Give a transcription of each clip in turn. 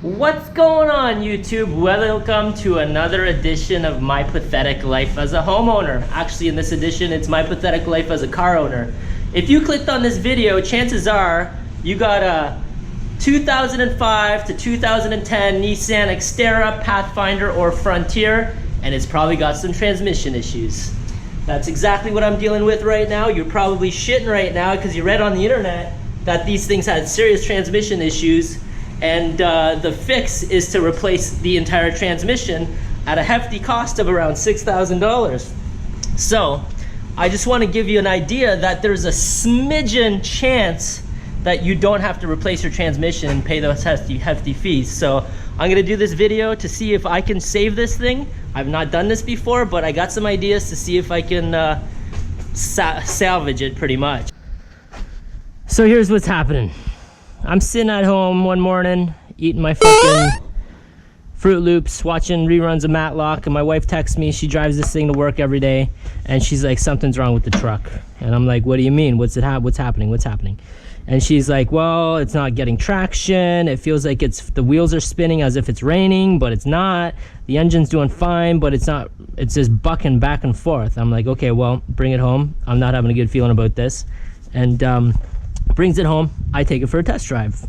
What's going on, YouTube? Welcome to another edition of My Pathetic Life as a Homeowner. Actually, in this edition, it's My Pathetic Life as a Car Owner. If you clicked on this video, chances are you got a 2005 to 2010 Nissan Xterra, Pathfinder, or Frontier, and it's probably got some transmission issues. That's exactly what I'm dealing with right now. You're probably shitting right now because you read on the internet that these things had serious transmission issues, and the fix is to replace the entire transmission at a hefty cost of around $6,000. So I just want to give you an idea that there's a smidgen chance that you don't have to replace your transmission and pay those hefty fees. So I'm gonna do this video to see if I can save this thing. I've not done this before, but I got some ideas to see if I can salvage it pretty much. So here's what's happening. I'm sitting at home one morning, eating my fucking Fruit Loops, watching reruns of Matlock, and my wife texts me. She drives this thing to work every day, and she's like, something's wrong with the truck. And I'm like, what do you mean? What's happening? And she's like, well, it's not getting traction. It feels like the wheels are spinning as if it's raining, but it's not. The engine's doing fine, but it's not. It's just bucking back and forth. I'm like, okay, well, bring it home. I'm not having a good feeling about this. And brings it home. I take it for a test drive.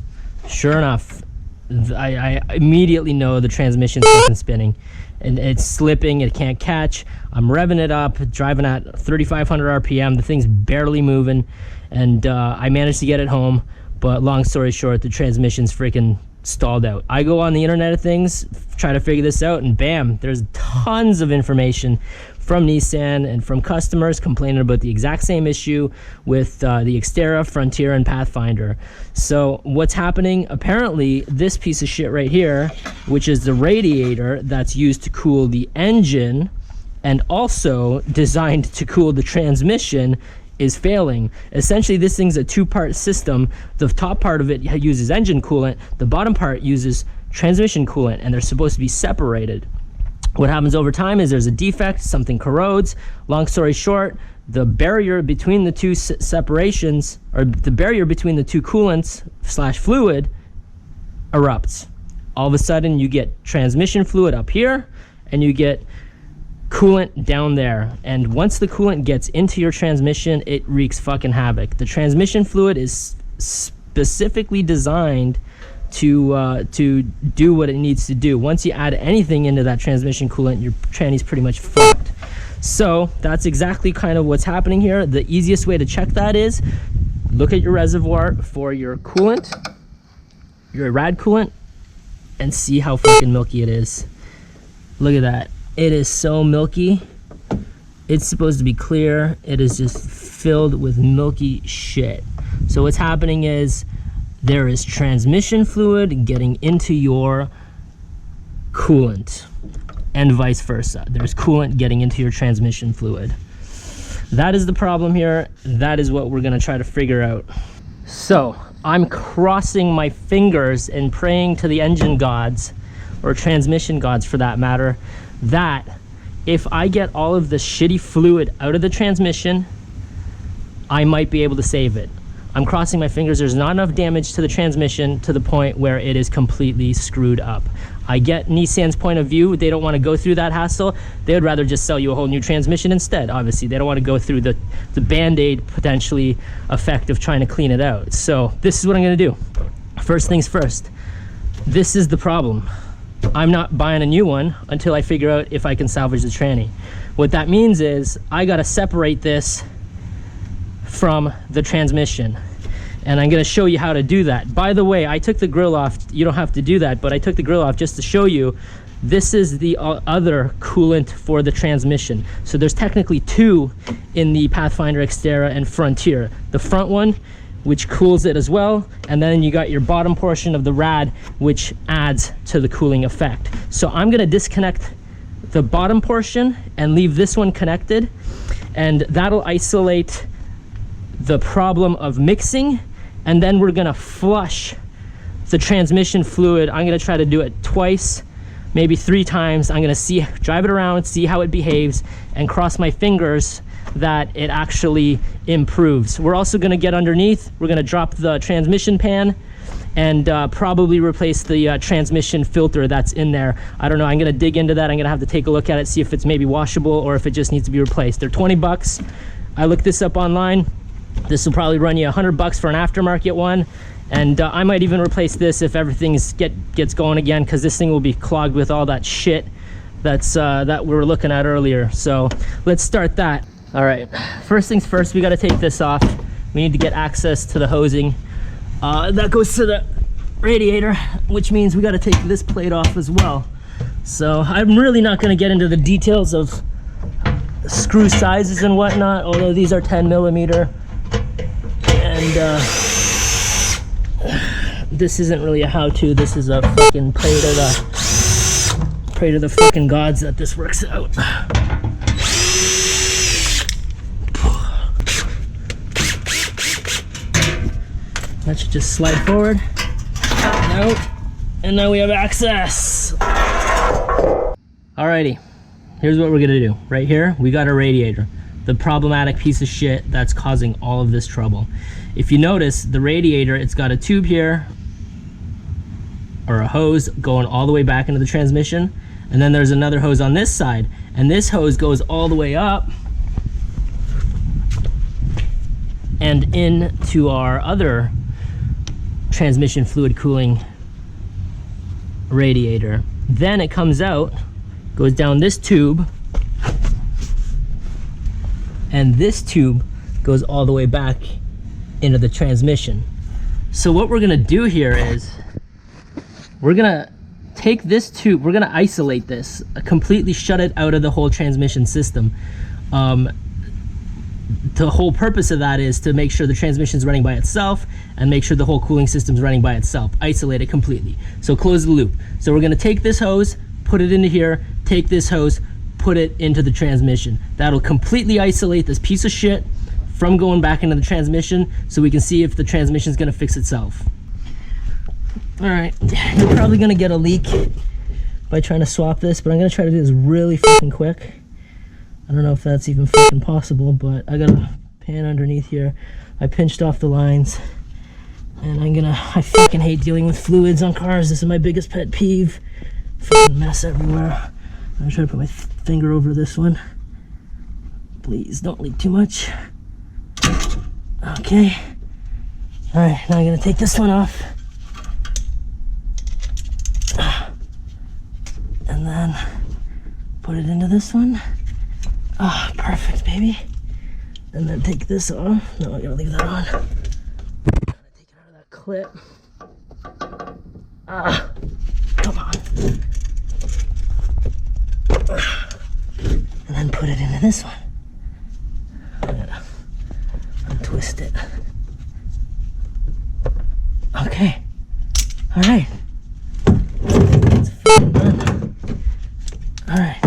Sure enough, I immediately know the transmission's fucking spinning, and it's slipping. It can't catch. I'm revving it up, driving at 3,500 RPM. The thing's barely moving, and I managed to get it home. But long story short, the transmission's freaking stalled out. I go on the Internet of Things, try to figure this out, and bam, there's tons of information from Nissan and from customers complaining about the exact same issue with the Xterra, Frontier, and Pathfinder. So what's happening? Apparently, this piece of shit right here, which is the radiator that's used to cool the engine and also designed to cool the transmission, is failing. Essentially, this thing's a two-part system. The top part of it uses engine coolant. The bottom part uses transmission coolant, and they're supposed to be separated. What happens over time is there's a defect, something corrodes. Long story short, the barrier between the two separations, or the barrier between the two coolants / fluid, erupts. All of a sudden, you get transmission fluid up here, and you get coolant down there. And once the coolant gets into your transmission, it wreaks fucking havoc. The transmission fluid is specifically designed to do what it needs to do. Once you add anything into that transmission coolant, your tranny's pretty much fucked. So that's exactly kind of what's happening here. The easiest way to check that is look at your reservoir for your coolant, your rad coolant, and see how fucking milky it is. Look at that. It is so milky. It's supposed to be clear. It is just filled with milky shit. So what's happening is there is transmission fluid getting into your coolant, and vice versa. There's coolant getting into your transmission fluid. That is the problem here. That is what we're gonna try to figure out. So I'm crossing my fingers and praying to the engine gods, or transmission gods for that matter, that if I get all of the shitty fluid out of the transmission, I might be able to save it. I'm crossing my fingers. There's not enough damage to the transmission to the point where it is completely screwed up. I get Nissan's point of view. They don't want to go through that hassle. They would rather just sell you a whole new transmission instead. Obviously, they don't want to go through the Band-Aid potentially effect of trying to clean it out. So this is what I'm going to do. First things first. This is the problem. I'm not buying a new one until I figure out if I can salvage the tranny. What that means is I got to separate this from the transmission, and I'm going to show you how to do that. By the way, I took the grill off. You don't have to do that, but I took the grill off just to show you. This is the other coolant for the transmission. So there's technically two in the Pathfinder, Xterra, and Frontier. The front one, which cools it as well, and then you got your bottom portion of the rad, which adds to the cooling effect. So I'm going to disconnect the bottom portion and leave this one connected, and that'll isolate the problem of mixing. And then we're gonna flush the transmission fluid. I'm gonna try to do it twice, maybe 3 times. I'm gonna drive it around, see how it behaves, and cross my fingers that it actually improves. We're also gonna get underneath. We're gonna drop the transmission pan and probably replace the transmission filter that's in there. I don't know, I'm gonna dig into that. I'm gonna have to take a look at it, see if it's maybe washable or if it just needs to be replaced. They're 20 bucks. I looked this up online. This will probably run you 100 bucks for an aftermarket one. And I might even replace this if everything gets going again, because this thing will be clogged with all that shit that we were looking at earlier. So let's start that. All right, first things first, we gotta take this off. We need to get access to the hosing. That goes to the radiator, which means we gotta take this plate off as well. So I'm really not gonna get into the details of screw sizes and whatnot, although these are 10 millimeter. And this isn't really a how-to, this is a fucking pray to the fucking gods that this works out. That should just slide forward and out, and now we have access. Alrighty, here's what we're gonna do. Right here, we got a radiator, the problematic piece of shit that's causing all of this trouble. If you notice, the radiator, it's got a tube here, or a hose going all the way back into the transmission, and then there's another hose on this side, and this hose goes all the way up and into our other transmission fluid cooling radiator. Then it comes out, goes down this tube, and this tube goes all the way back into the transmission. So what we're gonna do here is we're gonna take this tube, we're gonna isolate this, completely shut it out of the whole transmission system. The whole purpose of that is to make sure the transmission is running by itself and make sure the whole cooling system is running by itself. Isolate it completely. So close the loop. So we're gonna take this hose, put it into here, take this hose, put it into the transmission. That'll completely isolate this piece of shit from going back into the transmission, so we can see if the transmission is gonna fix itself. All right, you're probably gonna get a leak by trying to swap this, but I'm gonna try to do this really fucking quick. I don't know if that's even fucking possible, but I got a pan underneath here. I pinched off the lines, and I fucking hate dealing with fluids on cars. This is my biggest pet peeve. Fucking mess everywhere. I'm gonna try to put my finger over this one. Please don't leak too much. Okay. All right, now I'm gonna take this one off. And then put it into this one. Ah, perfect, baby. And then take this off. No, I gotta leave that on. Take it out of that clip. Ah, come on. And then put it into this one. I gotta untwist it. Okay. All right. It's fucking done. All right.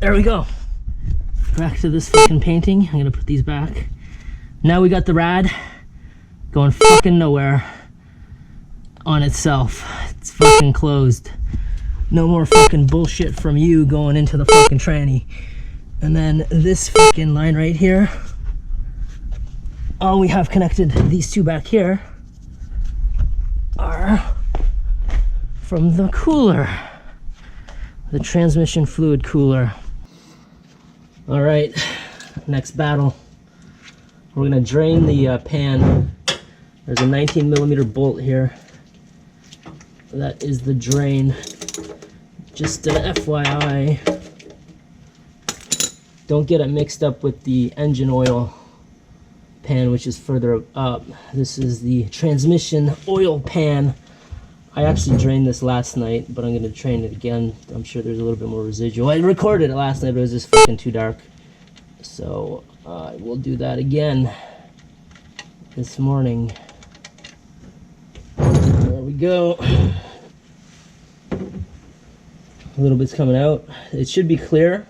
There we go. Back to this fucking painting. I'm gonna put these back. Now we got the rad going fucking nowhere on itself. It's fucking closed. No more fucking bullshit from you going into the fucking tranny. And then this fucking line right here, all we have connected, these two back here, are from the cooler, the transmission fluid cooler. All right, next battle. We're gonna drain the pan. There's a 19 millimeter bolt here. That is the drain. Just an FYI, don't get it mixed up with the engine oil pan, which is further up. This is the transmission oil pan. I actually drained this last night, but I'm going to drain it again. I'm sure there's a little bit more residual. I recorded it last night, but it was just fucking too dark. So I will do that again this morning. There we go. A little bit's coming out. It should be clear.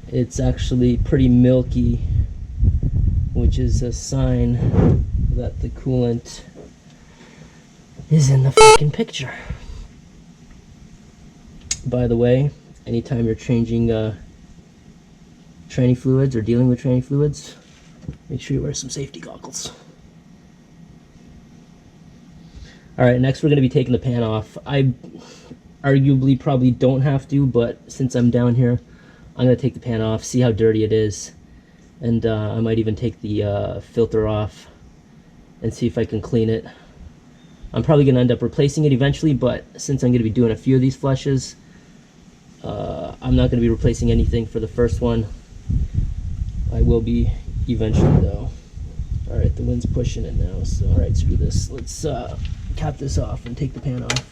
It's actually pretty milky, which is a sign that the coolant is in the fucking picture. By the way, anytime you're changing tranny fluids or dealing with tranny fluids, make sure you wear some safety goggles. All right, next we're gonna be taking the pan off. I arguably probably don't have to, but since I'm down here, I'm gonna take the pan off, see how dirty it is, and I might even take the filter off and see if I can clean it. I'm probably gonna end up replacing it eventually, but since I'm gonna be doing a few of these flushes, I'm not gonna be replacing anything for the first one. I will be eventually though. All right, the wind's pushing it now, so all right, screw this. Let's cap this off and take the pan off.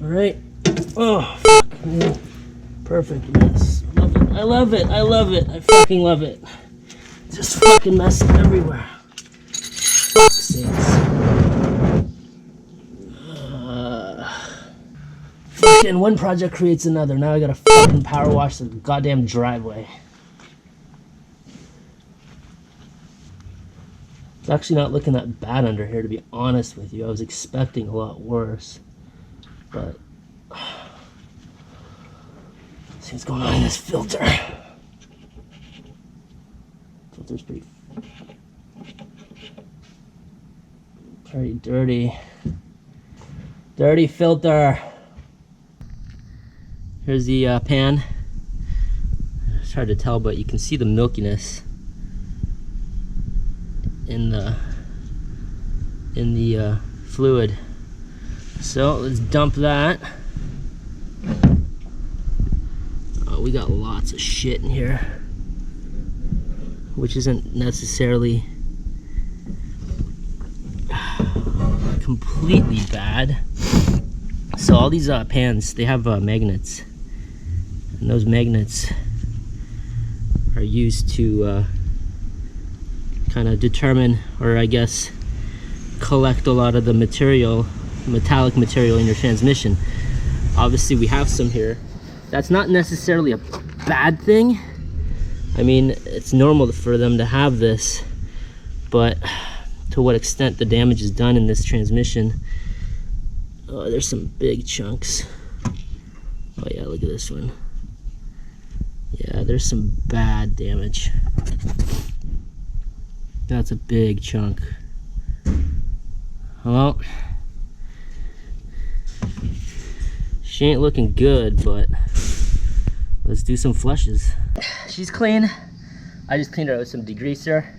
All right. Oh, fuck, man. Perfect mess. Love it. I love it. I love it. I fucking love it. Just fucking messing everywhere. Fuck's sakes. Fucking one project creates another. Now I gotta fucking power wash the goddamn driveway. It's actually not looking that bad under here, to be honest with you. I was expecting a lot worse. But see what's going on in this filter. Filter's pretty dirty. Dirty filter. Here's the pan. It's hard to tell, but you can see the milkiness in the fluid. So let's dump that. Oh, we got lots of shit in here, which isn't necessarily completely bad. So all these pans, they have magnets, and those magnets are used to kind of determine, or I guess collect a lot of the material, metallic material in your transmission. Obviously we have some here. That's not necessarily a bad thing. I mean, it's normal for them to have this, but to what extent the damage is done in this transmission. Oh, there's some big chunks. Oh yeah, look at this one. Yeah, there's some bad damage. That's a big chunk. Well, she ain't looking good, but let's do some flushes. She's clean. I just cleaned her out with some degreaser.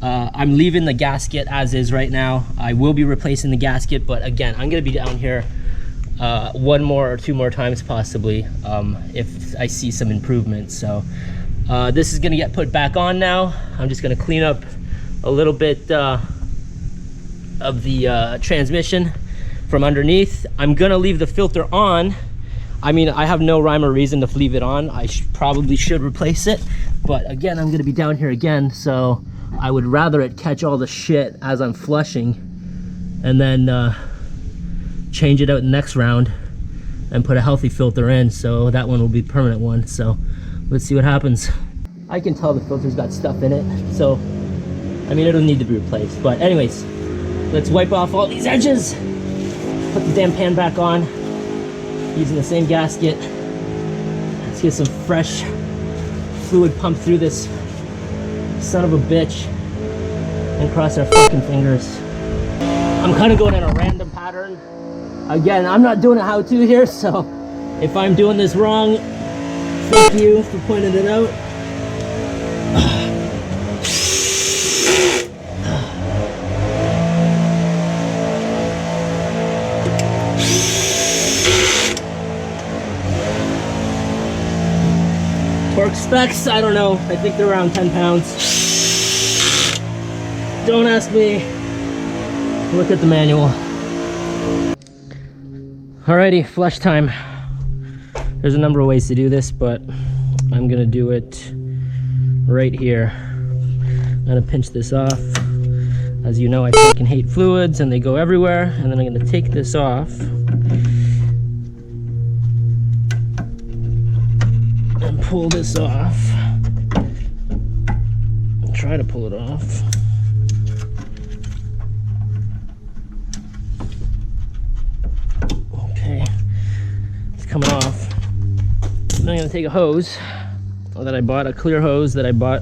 I'm leaving the gasket as is right now. I will be replacing the gasket, but again, I'm gonna be down here one more or two more times possibly if I see some improvement. So this is gonna get put back on now. I'm just gonna clean up a little bit of the transmission from underneath. I'm gonna leave the filter on. I mean, I have no rhyme or reason to leave it on. I probably should replace it, but again, I'm gonna be down here again, so I would rather it catch all the shit as I'm flushing and then change it out next round and put a healthy filter in, so that one will be a permanent one. So let's see what happens. I can tell the filter's got stuff in it, so I mean, it'll need to be replaced. But anyways, let's wipe off all these edges, put the damn pan back on using the same gasket. Let's get some fresh fluid pumped through this son of a bitch and cross our fucking fingers. I'm kind of going in a random pattern. Again, I'm not doing a how-to here, so if I'm doing this wrong, fuck you for pointing it out. Torque specs, I don't know. I think they're around 10 pounds. Don't ask me. Look at the manual. Alrighty, flush time. There's a number of ways to do this, but I'm gonna do it right here. I'm gonna pinch this off. As you know, I fucking hate fluids and they go everywhere. And then I'm gonna take this off and pull this off. Try to pull it off. coming off. Then I'm gonna take a hose that I bought, a clear hose that I bought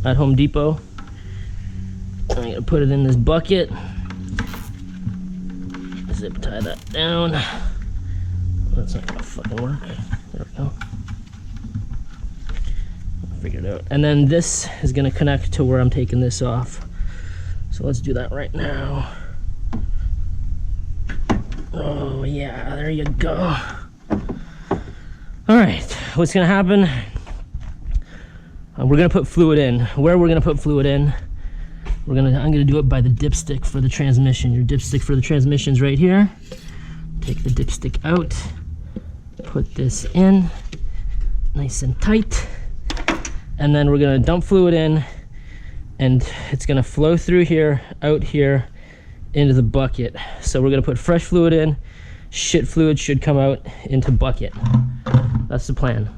at Home Depot. I'm gonna put it in this bucket. Zip tie that down. That's not gonna fucking work. There we go. Figured it out. And then this is gonna connect to where I'm taking this off. So let's do that right now. Oh yeah, there you go. All right, what's gonna happen? We're gonna put fluid in. Where we're gonna put fluid in, I'm gonna do it by the dipstick for the transmission. Your dipstick for the transmission's right here. Take the dipstick out, put this in, nice and tight, and then we're gonna dump fluid in, and it's gonna flow through here, out here, into the bucket. So we're gonna put fresh fluid in, shit fluid should come out into bucket. That's the plan.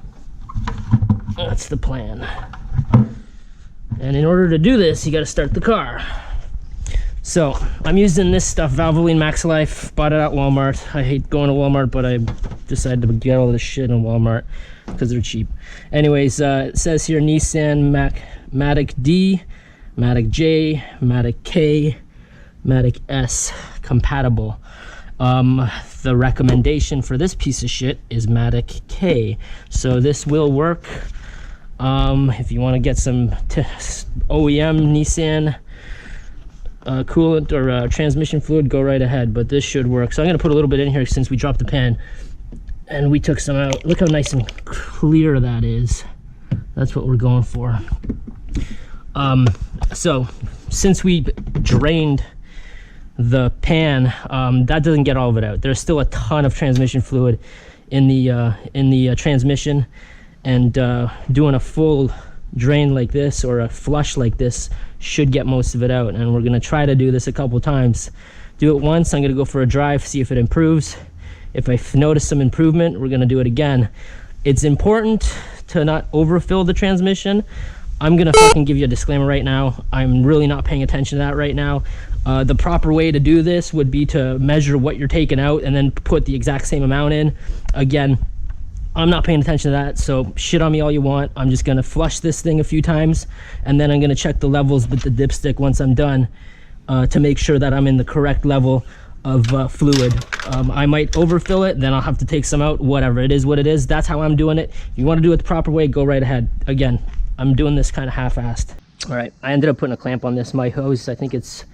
That's the plan. And in order to do this, you gotta start the car. So I'm using this stuff, Valvoline Max Life, bought it at Walmart. I hate going to Walmart, but I decided to get all this shit in Walmart because they're cheap. Anyways, it says here Nissan Matic D, Matic J, Matic K, Matic S compatible. The recommendation for this piece of shit is Matic K. So this will work. If you want to get some OEM Nissan coolant or transmission fluid, go right ahead, but this should work. So I'm going to put a little bit in here since we dropped the pan and we took some out. Look how nice and clear that is. That's what we're going for. So since we drained the pan, that doesn't get all of it out. There's still a ton of transmission fluid in the transmission, and doing a full drain like this or a flush like this should get most of it out. And we're gonna try to do this a couple times. Do it once, I'm gonna go for a drive, see if it improves. If I notice some improvement, we're gonna do it again. It's important to not overfill the transmission. I'm gonna fucking give you a disclaimer right now. I'm really not paying attention to that right now. The proper way to do this would be to measure what you're taking out and then put the exact same amount in. Again, I'm not paying attention to that, so shit on me all you want. I'm just gonna flush this thing a few times, and then I'm gonna check the levels with the dipstick once I'm done to make sure that I'm in the correct level of fluid. I might overfill it, then I'll have to take some out. Whatever, it is what it is. That's how I'm doing it. If you want to do it the proper way, go right ahead. Again, I'm doing this kind of half-assed. All right, I ended up putting a clamp on this. My hose, I think it's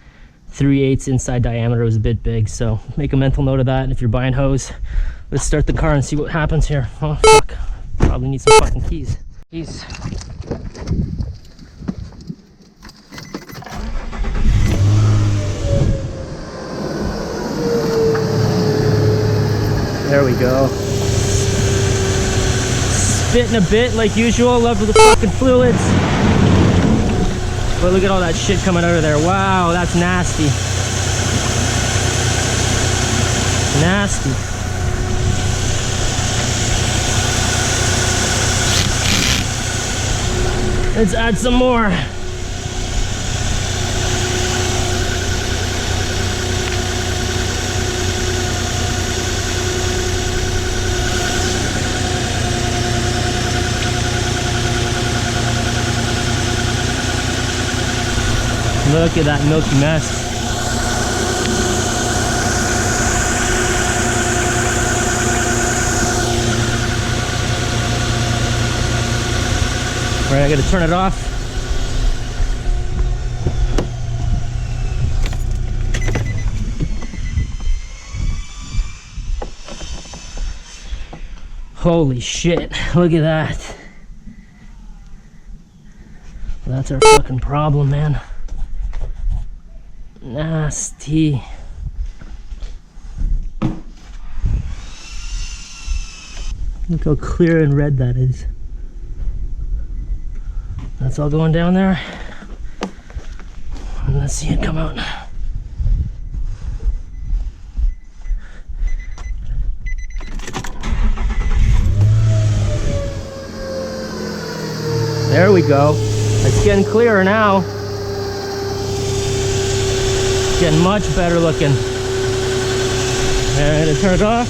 3/8 inside diameter. It was a bit big, so make a mental note of that. And if you're buying hose, let's start the car and see what happens here. Oh fuck, probably need some fucking keys. There we go. Spitting a bit like usual. Love the fucking fluids. But look at all that shit coming out of there. Wow, that's nasty. Nasty. Let's add some more. Look at that milky mess. All right, I gotta turn it off. Holy shit, look at that. That's our fucking problem, man. Nasty. Look how clear and red that is. That's all going down there. And let's see it come out. There we go. It's getting clearer now. Getting much better looking. And I'm gonna turn it off.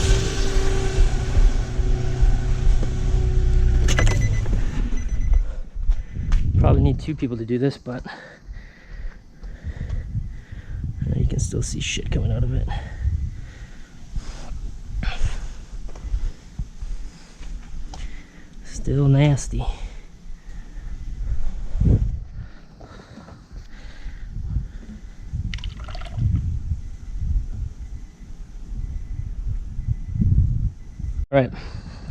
need two people to do this, but you can still see shit coming out of it. Still nasty. All right,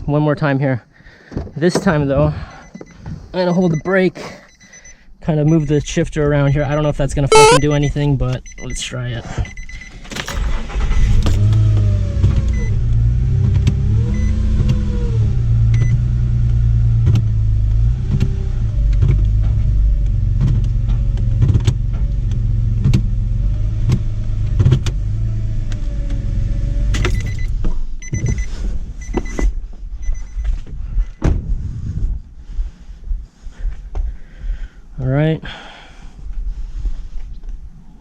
one more time here. This time though, I'm gonna hold the brake, kind of move the shifter around here. I don't know if that's gonna fucking do anything, but let's try it. All right,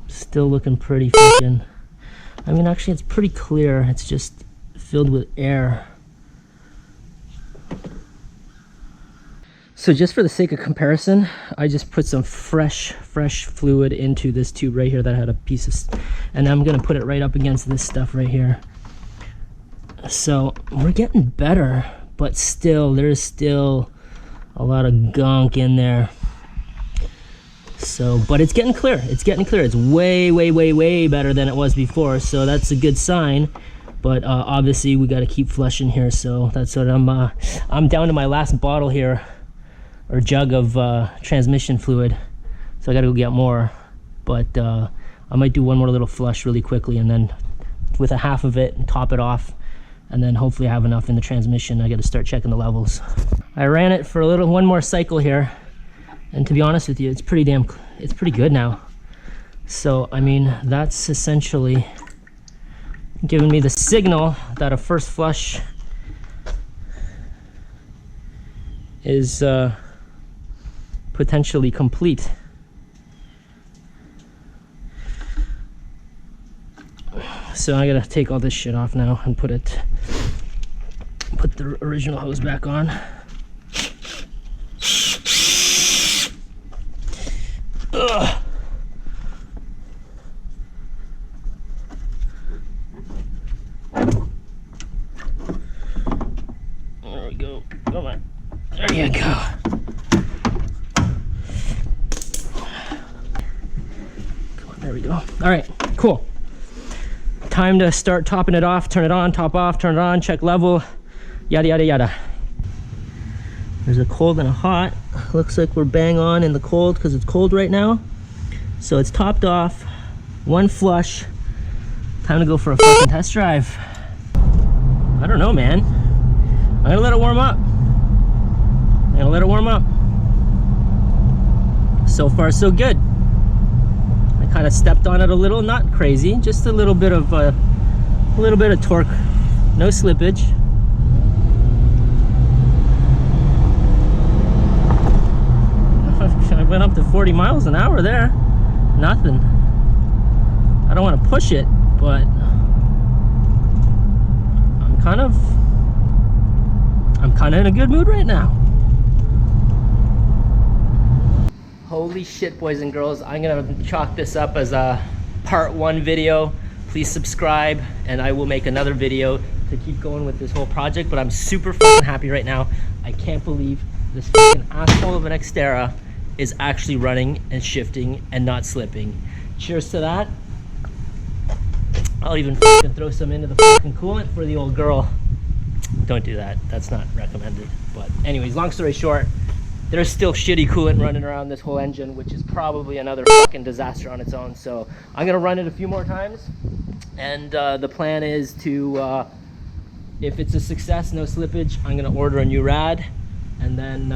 still looking pretty fucking, I mean, actually it's pretty clear. It's just filled with air. So just for the sake of comparison, I just put some fresh fluid into this tube right here that had a piece of, and I'm gonna put it right up against this stuff right here. So we're getting better, but still, there's still a lot of gunk in there. So, but it's getting clear. It's getting clear. It's way better than it was before. So that's a good sign. But obviously we got to keep flushing here. So that's what I'm down to my last bottle here, or jug of transmission fluid. So I got to go get more. But I might do one more little flush really quickly, and then with a half of it and top it off, and then hopefully I have enough in the transmission. I got to start checking the levels. I ran it for one more cycle here. And to be honest with you, it's pretty good now. So, I mean, that's essentially giving me the signal that a first flush is potentially complete. So I gotta take all this shit off now and put the original hose back on. Ugh. There we go. Come on. There you go. Come on, there we go. All right, cool. Time to start topping it off, turn it on, top off, turn it on, check level, yada, yada, yada. There's a cold and a hot. Looks like we're bang on in the cold because it's cold right now. So it's topped off, one flush. Time to go for a fucking test drive. I don't know, man. I'm gonna let it warm up. So far, so good. I kind of stepped on it a little, not crazy, just a little bit of torque, no slippage. I went up to 40 miles an hour there. Nothing. I don't want to push it, but I'm kind of in a good mood right now. Holy shit, boys and girls. I'm gonna chalk this up as a part 1 video. Please subscribe, and I will make another video to keep going with this whole project. But I'm super fucking happy right now. I can't believe this fucking asshole of an Xterra is actually running and shifting and not slipping. Cheers to that. I'll even fucking throw some into the fucking coolant for the old girl. Don't do that. That's not recommended. But anyways, long story short, there's still shitty coolant running around this whole engine, which is probably another fucking disaster on its own. So I'm gonna run it a few more times, and the plan is to, if it's a success, no slippage, I'm gonna order a new rad. And then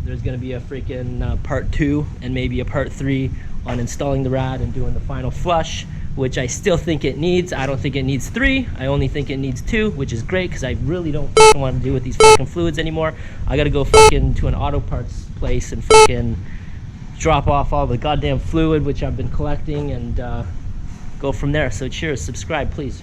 there's going to be a freaking part 2 and maybe a part 3 on installing the rad and doing the final flush, which I still think it needs. I don't think it needs 3. I only think it needs 2, which is great because I really don't fucking want to deal with these fucking fluids anymore. I got to go fucking to an auto parts place and fucking drop off all the goddamn fluid which I've been collecting, and go from there. So cheers, subscribe, please.